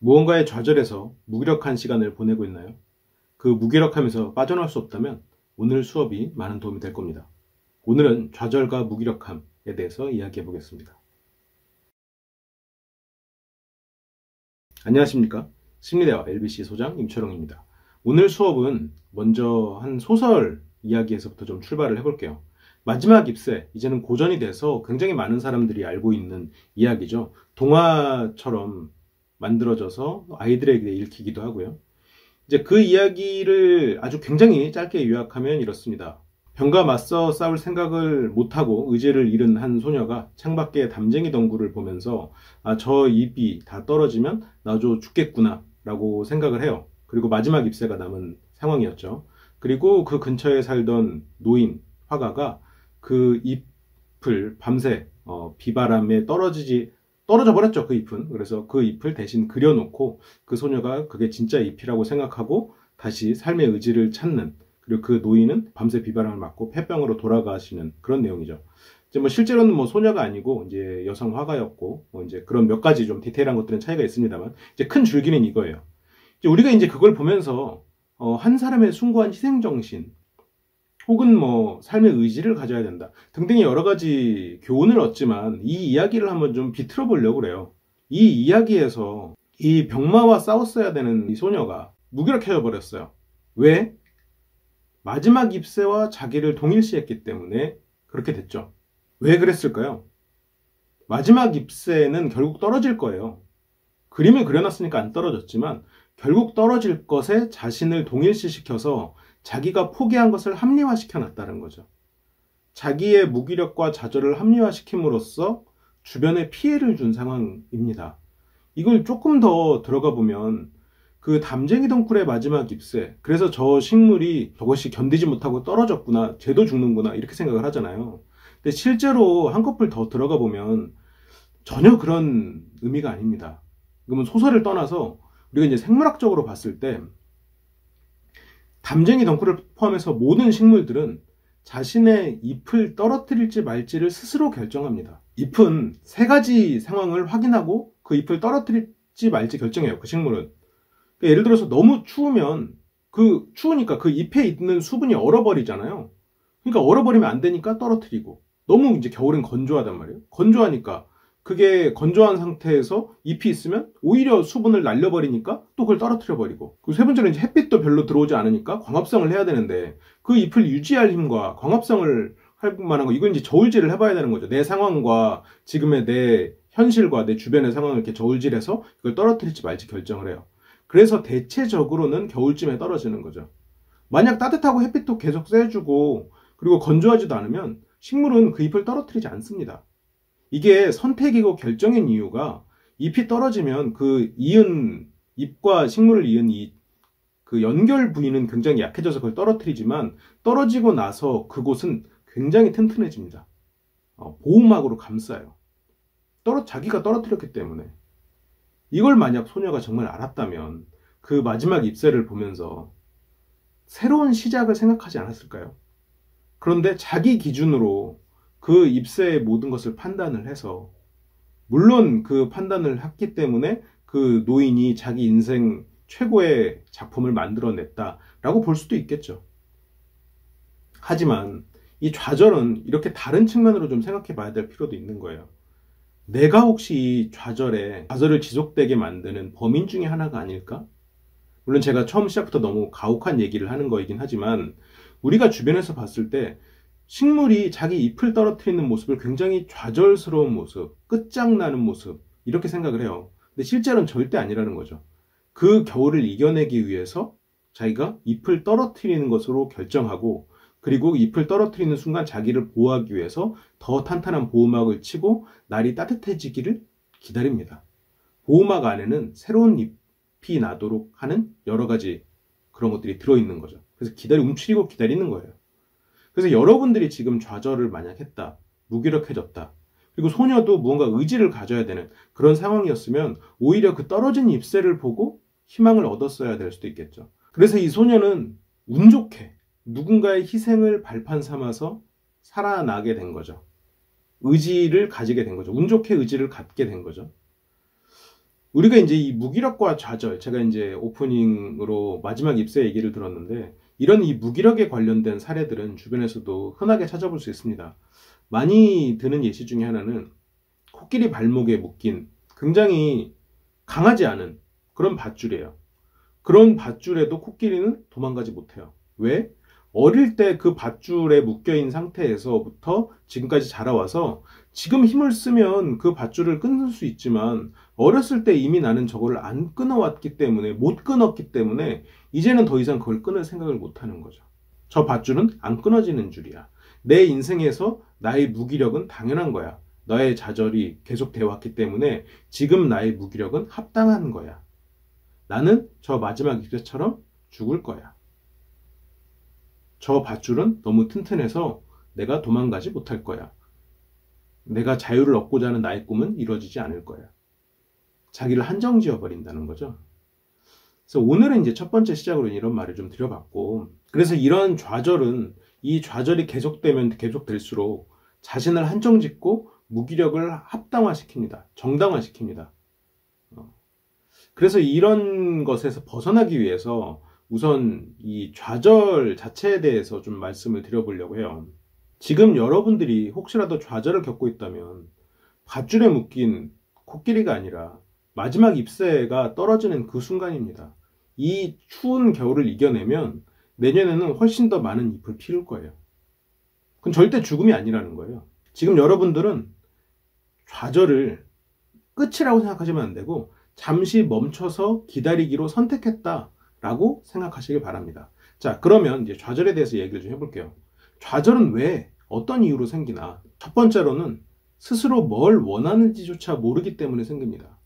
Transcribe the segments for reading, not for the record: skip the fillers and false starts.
무언가에 좌절해서 무기력한 시간을 보내고 있나요? 그 무기력함에서 빠져나올 수 없다면 오늘 수업이 많은 도움이 될 겁니다. 오늘은 좌절과 무기력함에 대해서 이야기해 보겠습니다. 안녕하십니까? 심리대화 LBC 소장 임철웅입니다. 오늘 수업은 먼저 한 소설 이야기에서부터 좀 출발을 해볼게요. 마지막 잎새, 이제는 고전이 돼서 굉장히 많은 사람들이 알고 있는 이야기죠. 동화처럼 만들어져서 아이들에게 읽히기도 하고요. 이제 그 이야기를 아주 굉장히 짧게 요약하면 이렇습니다. 병과 맞서 싸울 생각을 못하고 의지를 잃은 한 소녀가 창밖에 담쟁이 덩굴을 보면서 저 잎이 다 떨어지면 나도 죽겠구나 라고 생각을 해요. 그리고 마지막 잎새가 남은 상황이었죠. 그리고 그 근처에 살던 노인 화가가 그 잎을 밤새 비바람에 떨어져 버렸죠. 그 잎은. 그래서 그 잎을 대신 그려놓고 그 소녀가 그게 진짜 잎이라고 생각하고 다시 삶의 의지를 찾는, 그리고 그 노인은 밤새 비바람을 맞고 폐병으로 돌아가시는 그런 내용이죠. 이제 뭐 실제로는 뭐 소녀가 아니고 이제 여성 화가였고 뭐 이제 그런 몇 가지 좀 디테일한 것들은 차이가 있습니다만 이제 큰 줄기는 이거예요. 이제 우리가 이제 그걸 보면서 한 사람의 숭고한 희생 정신 혹은 뭐 삶의 의지를 가져야 된다 등등의 여러 가지 교훈을 얻지만 이 이야기를 한번 좀 비틀어 보려고 그래요. 이 이야기에서 이 병마와 싸웠어야 되는 이 소녀가 무기력해져 버렸어요. 왜? 마지막 잎새와 자기를 동일시했기 때문에 그렇게 됐죠. 왜 그랬을까요? 마지막 잎새는 결국 떨어질 거예요. 그림을 그려놨으니까 안 떨어졌지만 결국 떨어질 것에 자신을 동일시시켜서 자기가 포기한 것을 합리화시켜 놨다는 거죠. 자기의 무기력과 좌절을 합리화시킴으로써 주변에 피해를 준 상황입니다. 이걸 조금 더 들어가 보면 그 담쟁이 덩굴의 마지막 잎새, 그래서 저 식물이 저것이 견디지 못하고 떨어졌구나, 쟤도 죽는구나 이렇게 생각을 하잖아요. 근데 실제로 한꺼풀 더 들어가 보면 전혀 그런 의미가 아닙니다. 그러면 소설을 떠나서 우리가 이제 생물학적으로 봤을 때 담쟁이 덩굴을 포함해서 모든 식물들은 자신의 잎을 떨어뜨릴지 말지를 스스로 결정합니다. 잎은 세 가지 상황을 확인하고 그 잎을 떨어뜨릴지 말지 결정해요. 그 식물은. 그러니까 예를 들어서 너무 추우면 추우니까 그 잎에 있는 수분이 얼어버리잖아요. 그러니까 얼어버리면 안 되니까 떨어뜨리고, 너무 이제 겨울엔 건조하단 말이에요. 건조하니까 그게 건조한 상태에서 잎이 있으면 오히려 수분을 날려버리니까 또 그걸 떨어뜨려 버리고, 그리고 세 번째는 이제 햇빛도 별로 들어오지 않으니까 광합성을 해야 되는데 그 잎을 유지할 힘과 광합성을 할 만한 거, 이건 이제 저울질을 해봐야 되는 거죠. 내 상황과 지금의 내 현실과 내 주변의 상황을 이렇게 저울질해서 이걸 떨어뜨릴지 말지 결정을 해요. 그래서 대체적으로는 겨울쯤에 떨어지는 거죠. 만약 따뜻하고 햇빛도 계속 쐬주고 그리고 건조하지도 않으면 식물은 그 잎을 떨어뜨리지 않습니다. 이게 선택이고 결정인 이유가, 잎이 떨어지면 그 이은 잎과 식물을 이은 그 연결 부위는 굉장히 약해져서 그걸 떨어뜨리지만 떨어지고 나서 그곳은 굉장히 튼튼해집니다. 보호막으로 감싸요. 자기가 떨어뜨렸기 때문에. 이걸 만약 소녀가 정말 알았다면 그 마지막 잎새를 보면서 새로운 시작을 생각하지 않았을까요? 그런데 자기 기준으로 그 잎새의 모든 것을 판단을 해서, 물론 그 판단을 했기 때문에 그 노인이 자기 인생 최고의 작품을 만들어냈다라고 볼 수도 있겠죠. 하지만 이 좌절은 이렇게 다른 측면으로 좀 생각해 봐야 될 필요도 있는 거예요. 내가 혹시 이 좌절을 지속되게 만드는 범인 중에 하나가 아닐까? 물론 제가 처음 시작부터 너무 가혹한 얘기를 하는 거이긴 하지만 우리가 주변에서 봤을 때 식물이 자기 잎을 떨어뜨리는 모습을 굉장히 좌절스러운 모습, 끝장나는 모습 이렇게 생각을 해요. 근데 실제로는 절대 아니라는 거죠. 그 겨울을 이겨내기 위해서 자기가 잎을 떨어뜨리는 것으로 결정하고, 그리고 잎을 떨어뜨리는 순간 자기를 보호하기 위해서 더 탄탄한 보호막을 치고 날이 따뜻해지기를 기다립니다. 보호막 안에는 새로운 잎이 나도록 하는 여러 가지 그런 것들이 들어있는 거죠. 그래서 움츠리고 기다리는 거예요. 그래서 여러분들이 지금 좌절을 만약 했다, 무기력해졌다, 그리고 소녀도 무언가 의지를 가져야 되는 그런 상황이었으면 오히려 그 떨어진 잎새를 보고 희망을 얻었어야 될 수도 있겠죠. 그래서 이 소녀는 운 좋게 누군가의 희생을 발판 삼아서 살아나게 된 거죠. 의지를 가지게 된 거죠. 운 좋게 의지를 갖게 된 거죠. 우리가 이제 이 무기력과 좌절, 제가 이제 오프닝으로 마지막 입세 얘기를 들었는데, 이런 이 무기력에 관련된 사례들은 주변에서도 흔하게 찾아볼 수 있습니다. 많이 드는 예시 중에 하나는 코끼리 발목에 묶인 굉장히 강하지 않은 그런 밧줄이에요. 그런 밧줄에도 코끼리는 도망가지 못해요. 왜? 어릴 때 그 밧줄에 묶여있는 상태에서부터 지금까지 자라와서 지금 힘을 쓰면 그 밧줄을 끊을 수 있지만 어렸을 때 이미 나는 저걸 안 끊어왔기 때문에, 못 끊었기 때문에 이제는 더 이상 그걸 끊을 생각을 못 하는 거죠. 저 밧줄은 안 끊어지는 줄이야. 내 인생에서 나의 무기력은 당연한 거야. 너의 좌절이 계속되어 왔기 때문에 지금 나의 무기력은 합당한 거야. 나는 저 마지막 입새처럼 죽을 거야. 저 밧줄은 너무 튼튼해서 내가 도망가지 못할 거야. 내가 자유를 얻고자 하는 나의 꿈은 이루어지지 않을 거야. 자기를 한정 지어버린다는 거죠. 그래서 오늘은 이제 첫 번째 시작으로 이런 말을 좀 드려봤고, 그래서 이런 좌절은, 이 좌절이 계속되면 계속될수록 자신을 한정 짓고 무기력을 합당화시킵니다. 정당화시킵니다. 그래서 이런 것에서 벗어나기 위해서 우선 이 좌절 자체에 대해서 좀 말씀을 드려보려고 해요. 지금 여러분들이 혹시라도 좌절을 겪고 있다면 밧줄에 묶인 코끼리가 아니라 마지막 잎새가 떨어지는 그 순간입니다. 이 추운 겨울을 이겨내면 내년에는 훨씬 더 많은 잎을 피울 거예요. 그건 절대 죽음이 아니라는 거예요. 지금 여러분들은 좌절을 끝이라고 생각하시면 안 되고 잠시 멈춰서 기다리기로 선택했다라고 생각하시길 바랍니다. 자, 그러면 이제 좌절에 대해서 얘기를 좀 해볼게요. 좌절은 왜, 어떤 이유로 생기나? 첫 번째로는 스스로 뭘 원하는지조차 모르기 때문에 생깁니다.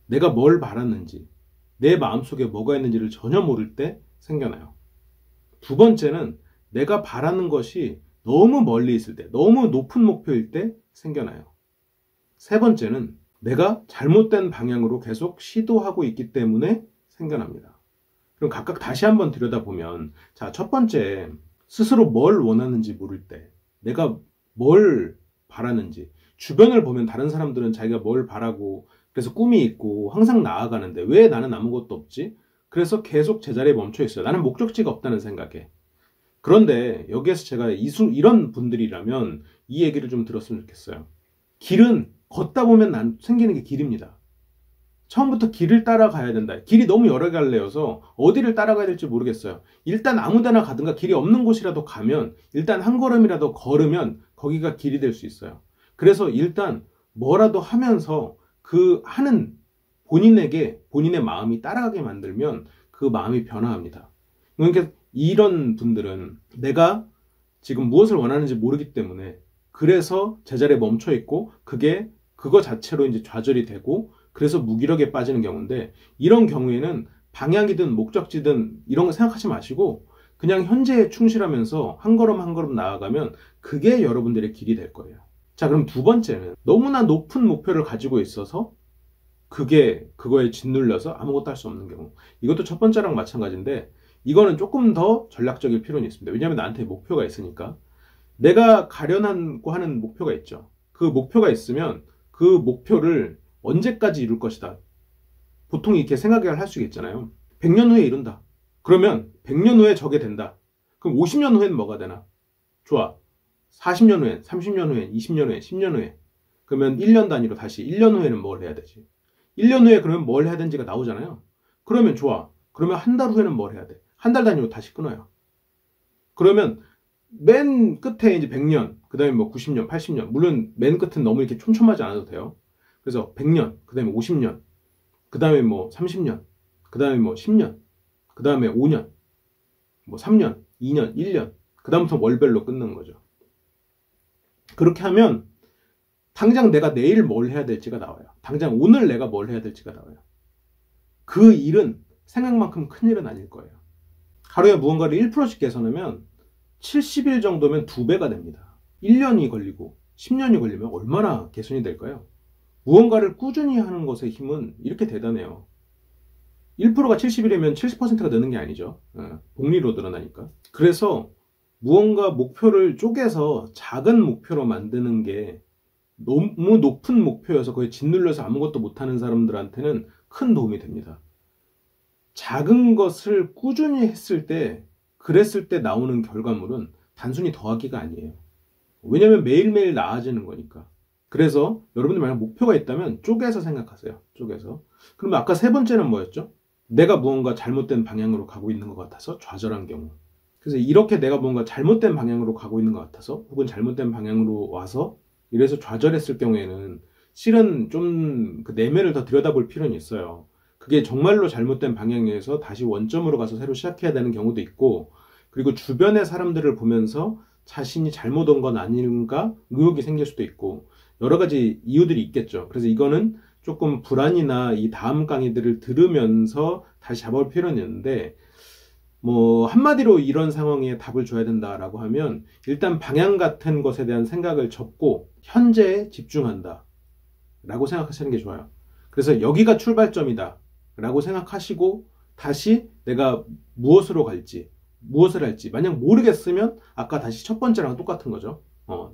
내가 뭘 바랐는지, 내 마음속에 뭐가 있는지를 전혀 모를 때 생겨나요. 두 번째는 내가 바라는 것이 너무 멀리 있을 때, 너무 높은 목표일 때 생겨나요. 세 번째는 내가 잘못된 방향으로 계속 시도하고 있기 때문에 생겨납니다. 그럼 각각 다시 한번 들여다보면, 자, 첫 번째, 스스로 뭘 원하는지 모를 때, 내가 뭘 바라는지, 주변을 보면 다른 사람들은 자기가 뭘 바라고 그래서 꿈이 있고 항상 나아가는데 왜 나는 아무것도 없지? 그래서 계속 제자리에 멈춰 있어요. 나는 목적지가 없다는 생각에. 그런데 여기에서 제가 이런 분들이라면 이 얘기를 좀 들었으면 좋겠어요. 길은 걷다 보면 생기는 게 길입니다. 처음부터 길을 따라가야 된다. 길이 너무 여러 갈래여서 어디를 따라가야 될지 모르겠어요. 일단 아무 데나 가든가 길이 없는 곳이라도 가면 일단 한 걸음이라도 걸으면 거기가 길이 될 수 있어요. 그래서 일단 뭐라도 하면서 그 하는 본인에게 본인의 마음이 따라가게 만들면 그 마음이 변화합니다. 그러니까 이런 분들은 내가 지금 무엇을 원하는지 모르기 때문에 그래서 제자리에 멈춰 있고 그거 자체로 이제 좌절이 되고 그래서 무기력에 빠지는 경우인데, 이런 경우에는 방향이든 목적지든 이런 거 생각하지 마시고 그냥 현재에 충실하면서 한 걸음 한 걸음 나아가면 그게 여러분들의 길이 될 거예요. 자, 그럼 두 번째는 너무나 높은 목표를 가지고 있어서 그거에 짓눌려서 아무것도 할 수 없는 경우. 이것도 첫 번째랑 마찬가지인데 이거는 조금 더 전략적일 필요는 있습니다. 왜냐하면 나한테 목표가 있으니까. 내가 가려고 하는 목표가 있죠. 그 목표가 있으면 그 목표를 언제까지 이룰 것이다. 보통 이렇게 생각을 할 수 있잖아요. 100년 후에 이룬다. 그러면 100년 후에 저게 된다. 그럼 50년 후엔 뭐가 되나? 좋아. 40년 후엔, 30년 후엔, 20년 후엔, 10년 후에. 그러면 1년 단위로 다시 1년 후에는 뭘 해야 되지? 1년 후에 그러면 뭘 해야 되는지가 나오잖아요. 그러면 좋아. 그러면 한 달 후에는 뭘 해야 돼? 한 달 단위로 다시 끊어요. 그러면 맨 끝에 이제 100년, 그 다음에 뭐 90년, 80년. 물론 맨 끝은 너무 이렇게 촘촘하지 않아도 돼요. 그래서 100년, 그 다음에 50년, 그 다음에 뭐 30년, 그 다음에 뭐 10년, 그 다음에 5년, 뭐 3년, 2년, 1년, 그 다음부터 월별로 끊는 거죠. 그렇게 하면 당장 내가 내일 뭘 해야 될지가 나와요. 당장 오늘 내가 뭘 해야 될지가 나와요. 그 일은 생각만큼 큰 일은 아닐 거예요. 하루에 무언가를 1%씩 개선하면 70일 정도면 2배가 됩니다. 1년이 걸리고 10년이 걸리면 얼마나 개선이 될까요? 무언가를 꾸준히 하는 것의 힘은 이렇게 대단해요. 1%가 70일이면 70%가 느는 게 아니죠. 복리로 늘어나니까. 그래서 무언가 목표를 쪼개서 작은 목표로 만드는 게 너무 높은 목표여서 거기에 짓눌려서 아무것도 못하는 사람들한테는 큰 도움이 됩니다. 작은 것을 꾸준히 했을 때, 그랬을 때 나오는 결과물은 단순히 더하기가 아니에요. 왜냐면 매일매일 나아지는 거니까. 그래서 여러분들 만약 목표가 있다면 쪼개서 생각하세요. 쪼개서. 그러면 아까 세 번째는 뭐였죠? 내가 무언가 잘못된 방향으로 가고 있는 것 같아서 좌절한 경우. 그래서 이렇게 내가 뭔가 잘못된 방향으로 가고 있는 것 같아서 혹은 잘못된 방향으로 와서 이래서 좌절했을 경우에는 실은 좀 그 내면을 더 들여다볼 필요는 있어요. 그게 정말로 잘못된 방향에서 다시 원점으로 가서 새로 시작해야 되는 경우도 있고, 그리고 주변의 사람들을 보면서 자신이 잘못 온 건 아닌가 의혹이 생길 수도 있고, 여러 가지 이유들이 있겠죠. 그래서 이거는 조금 불안이나 이 다음 강의들을 들으면서 다시 잡아볼 필요는 있는데, 뭐 한마디로 이런 상황에 답을 줘야 된다라고 하면 일단 방향 같은 것에 대한 생각을 접고 현재에 집중한다 라고 생각하시는 게 좋아요. 그래서 여기가 출발점이다 라고 생각하시고 다시 내가 무엇으로 갈지, 무엇을 할지 만약 모르겠으면 아까 다시 첫 번째랑 똑같은 거죠.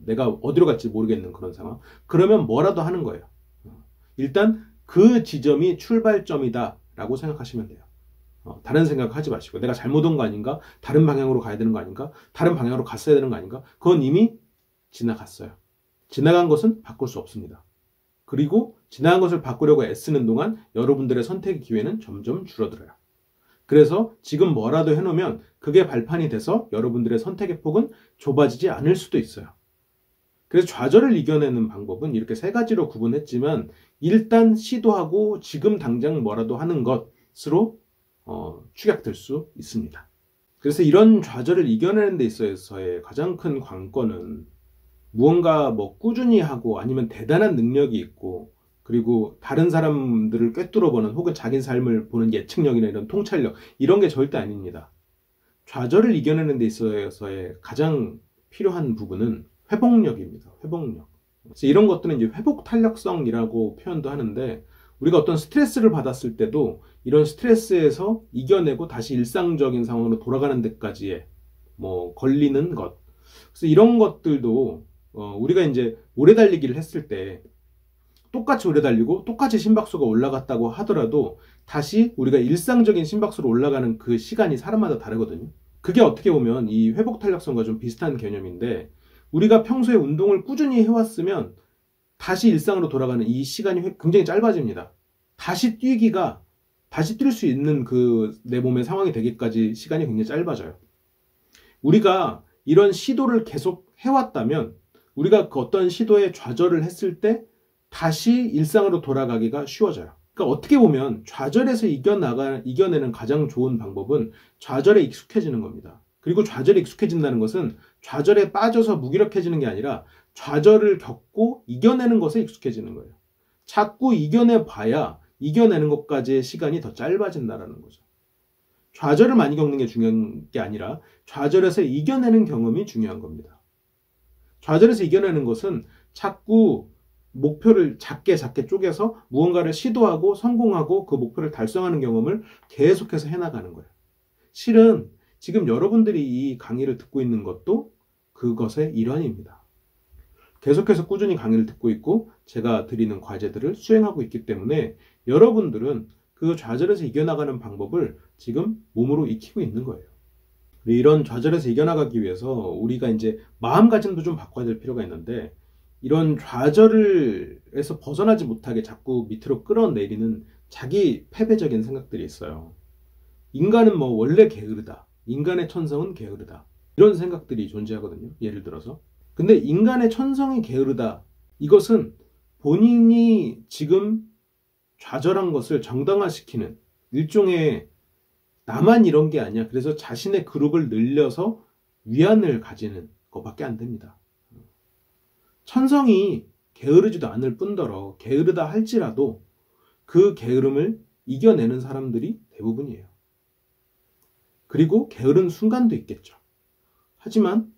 내가 어디로 갈지 모르겠는 그런 상황. 그러면 뭐라도 하는 거예요. 일단 그 지점이 출발점이다 라고 생각하시면 돼요. 다른 생각 하지 마시고 내가 잘못 온 거 아닌가? 다른 방향으로 가야 되는 거 아닌가? 다른 방향으로 갔어야 되는 거 아닌가? 그건 이미 지나갔어요. 지나간 것은 바꿀 수 없습니다. 그리고 지나간 것을 바꾸려고 애쓰는 동안 여러분들의 선택의 기회는 점점 줄어들어요. 그래서 지금 뭐라도 해놓으면 그게 발판이 돼서 여러분들의 선택의 폭은 좁아지지 않을 수도 있어요. 그래서 좌절을 이겨내는 방법은 이렇게 세 가지로 구분했지만 일단 시도하고 지금 당장 뭐라도 하는 것으로 축약될 수 있습니다. 그래서 이런 좌절을 이겨내는 데 있어서의 가장 큰 관건은 무언가 뭐 꾸준히 하고 아니면 대단한 능력이 있고 그리고 다른 사람들을 꿰뚫어보는 혹은 자기 삶을 보는 예측력이나 이런 통찰력 이런 게 절대 아닙니다. 좌절을 이겨내는 데 있어서의 가장 필요한 부분은 회복력입니다. 회복력. 그래서 이런 것들은 이제 회복 탄력성이라고 표현도 하는데 우리가 어떤 스트레스를 받았을 때도 이런 스트레스에서 이겨내고 다시 일상적인 상황으로 돌아가는 데까지의 뭐 걸리는 것. 그래서 이런 것들도 우리가 이제 오래 달리기를 했을 때 똑같이 오래 달리고 똑같이 심박수가 올라갔다고 하더라도 다시 우리가 일상적인 심박수로 올라가는 그 시간이 사람마다 다르거든요. 그게 어떻게 보면 이 회복 탄력성과 좀 비슷한 개념인데 우리가 평소에 운동을 꾸준히 해왔으면 다시 일상으로 돌아가는 이 시간이 굉장히 짧아집니다. 다시 뛸 수 있는 그 내 몸의 상황이 되기까지 시간이 굉장히 짧아져요. 우리가 이런 시도를 계속 해왔다면 우리가 그 어떤 시도에 좌절을 했을 때 다시 일상으로 돌아가기가 쉬워져요. 그러니까 어떻게 보면 좌절에서 이겨내는 가장 좋은 방법은 좌절에 익숙해지는 겁니다. 그리고 좌절에 익숙해진다는 것은 좌절에 빠져서 무기력해지는 게 아니라 좌절을 겪고 이겨내는 것에 익숙해지는 거예요. 자꾸 이겨내 봐야 이겨내는 것까지의 시간이 더 짧아진다는 거죠. 좌절을 많이 겪는 게 중요한 게 아니라 좌절에서 이겨내는 경험이 중요한 겁니다. 좌절에서 이겨내는 것은 자꾸 목표를 작게 쪼개서 무언가를 시도하고 성공하고 그 목표를 달성하는 경험을 계속해서 해나가는 거예요. 실은 지금 여러분들이 이 강의를 듣고 있는 것도 그것의 일환입니다. 계속해서 꾸준히 강의를 듣고 있고 제가 드리는 과제들을 수행하고 있기 때문에 여러분들은 그 좌절에서 이겨나가는 방법을 지금 몸으로 익히고 있는 거예요. 이런 좌절에서 이겨나가기 위해서 우리가 이제 마음가짐도 좀 바꿔야 될 필요가 있는데 이런 좌절에서 벗어나지 못하게 자꾸 밑으로 끌어내리는 자기 패배적인 생각들이 있어요. 인간은 뭐 원래 게으르다. 인간의 천성은 게으르다. 이런 생각들이 존재하거든요. 예를 들어서. 근데 인간의 천성이 게으르다. 이것은 본인이 지금 좌절한 것을 정당화시키는 일종의 나만 이런 게 아니야. 그래서 자신의 그룹을 늘려서 위안을 가지는 것밖에 안 됩니다. 천성이 게으르지도 않을 뿐더러 게으르다 할지라도 그 게으름을 이겨내는 사람들이 대부분이에요. 그리고 게으른 순간도 있겠죠. 하지만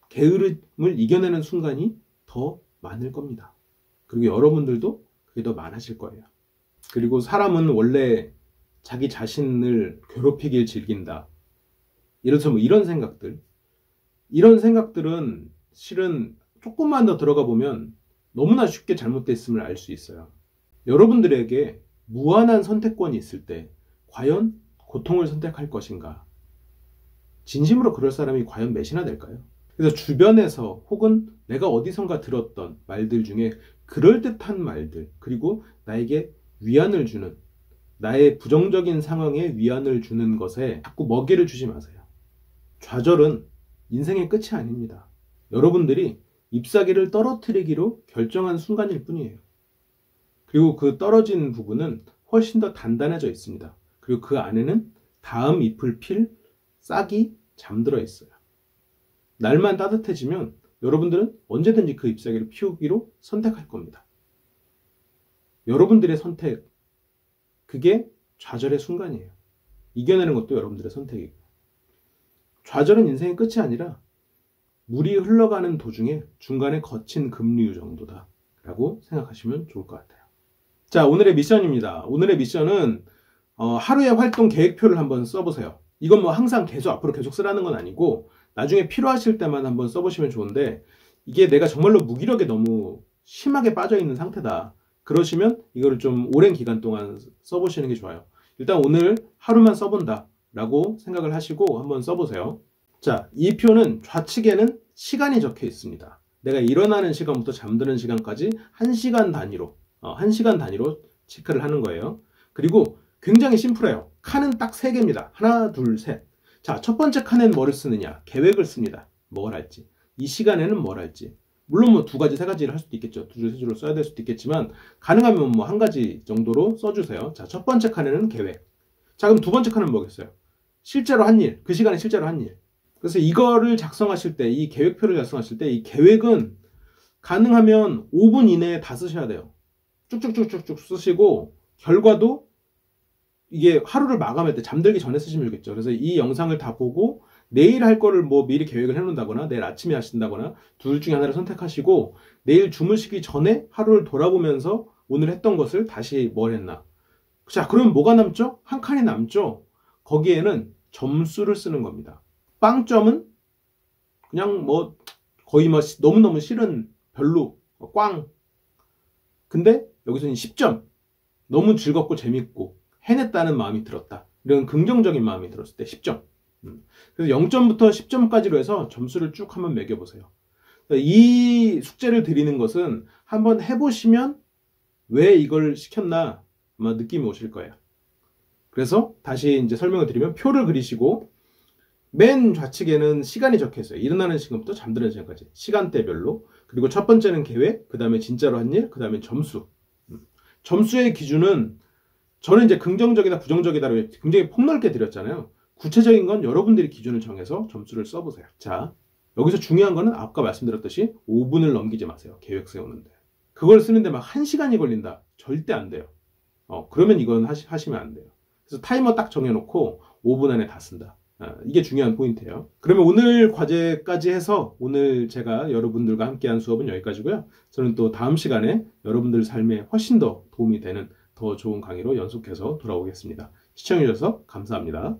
게으름을 이겨내는 순간이 더 많을 겁니다. 그리고 여러분들도 그게 더 많으실 거예요. 그리고 사람은 원래 자기 자신을 괴롭히길 즐긴다. 예를 들어서 뭐 이런 생각들은 실은 조금만 더 들어가 보면 너무나 쉽게 잘못됐음을 알 수 있어요. 여러분들에게 무한한 선택권이 있을 때 과연 고통을 선택할 것인가? 진심으로 그럴 사람이 과연 몇이나 될까요? 그래서 주변에서 혹은 내가 어디선가 들었던 말들 중에 그럴듯한 말들, 그리고 나에게 위안을 주는, 나의 부정적인 상황에 위안을 주는 것에 자꾸 먹이를 주지 마세요. 좌절은 인생의 끝이 아닙니다. 여러분들이 잎사귀를 떨어뜨리기로 결정한 순간일 뿐이에요. 그리고 그 떨어진 부분은 훨씬 더 단단해져 있습니다. 그리고 그 안에는 다음 잎을 필 싹이 잠들어 있어요. 날만 따뜻해지면 여러분들은 언제든지 그 잎사귀를 피우기로 선택할 겁니다. 여러분들의 선택, 그게 좌절의 순간이에요. 이겨내는 것도 여러분들의 선택이고. 좌절은 인생의 끝이 아니라 물이 흘러가는 도중에 중간에 거친 급류 정도다 라고 생각하시면 좋을 것 같아요. 자, 오늘의 미션입니다. 오늘의 미션은 하루의 활동 계획표를 한번 써보세요. 이건 뭐 항상 앞으로 계속 쓰라는 건 아니고 나중에 필요하실 때만 한번 써보시면 좋은데, 이게 내가 정말로 무기력에 너무 심하게 빠져있는 상태다 그러시면 이거를 좀 오랜 기간 동안 써보시는 게 좋아요. 일단 오늘 하루만 써본다 라고 생각을 하시고 한번 써보세요. 자, 이 표는 좌측에는 시간이 적혀 있습니다. 내가 일어나는 시간부터 잠드는 시간까지 1시간 단위로 체크를 하는 거예요. 그리고 굉장히 심플해요. 칸은 딱 3개입니다. 하나, 둘, 셋. 자, 첫 번째 칸엔 뭐를 쓰느냐? 계획을 씁니다. 뭘 할지. 이 시간에는 뭘 할지. 물론 뭐 2가지, 3가지를 할 수도 있겠죠. 2줄, 3줄을 써야 될 수도 있겠지만 가능하면 뭐 1가지 정도로 써주세요. 자, 첫 번째 칸에는 계획. 자, 그럼 두 번째 칸은 뭐겠어요? 실제로 한 일. 그 시간에 실제로 한 일. 그래서 이거를 작성하실 때, 이 계획표를 작성하실 때 이 계획은 가능하면 5분 이내에 다 쓰셔야 돼요. 쭉쭉쭉쭉쭉 쓰시고 결과도 이게 하루를 마감할 때 잠들기 전에 쓰시면 좋겠죠. 그래서 이 영상을 다 보고 내일 할 거를 뭐 미리 계획을 해놓는다거나 내일 아침에 하신다거나 둘 중에 하나를 선택하시고 내일 주무시기 전에 하루를 돌아보면서 오늘 했던 것을 다시 뭘 했나. 자, 그러면 뭐가 남죠? 한 칸이 남죠. 거기에는 점수를 쓰는 겁니다. 빵점은 그냥 뭐 거의 뭐 너무너무 싫은 별로 꽝. 근데 여기서는 10점. 너무 즐겁고 재밌고 해냈다는 마음이 들었다. 이런 긍정적인 마음이 들었을 때 10점. 그래서 0점부터 10점까지로 해서 점수를 쭉 한번 매겨보세요. 이 숙제를 드리는 것은 한번 해보시면 왜 이걸 시켰나 아마 느낌이 오실 거예요. 그래서 다시 이제 설명을 드리면 표를 그리시고 맨 좌측에는 시간이 적혀 있어요. 일어나는 시간부터 잠드는 시간까지. 시간대별로. 그리고 첫 번째는 계획, 그 다음에 진짜로 한 일, 그 다음에 점수. 점수의 기준은 저는 이제 긍정적이다, 부정적이다로 굉장히 폭넓게 드렸잖아요. 구체적인 건 여러분들이 기준을 정해서 점수를 써보세요. 자, 여기서 중요한 거는 아까 말씀드렸듯이 5분을 넘기지 마세요. 계획 세우는데. 그걸 쓰는데 막 1시간이 걸린다. 절대 안 돼요. 그러면 이건 하시면 안 돼요. 그래서 타이머 딱 정해놓고 5분 안에 다 쓴다. 이게 중요한 포인트예요. 그러면 오늘 과제까지 해서 오늘 제가 여러분들과 함께한 수업은 여기까지고요. 저는 또 다음 시간에 여러분들 삶에 훨씬 더 도움이 되는 더 좋은 강의로 연속해서 돌아오겠습니다. 시청해주셔서 감사합니다.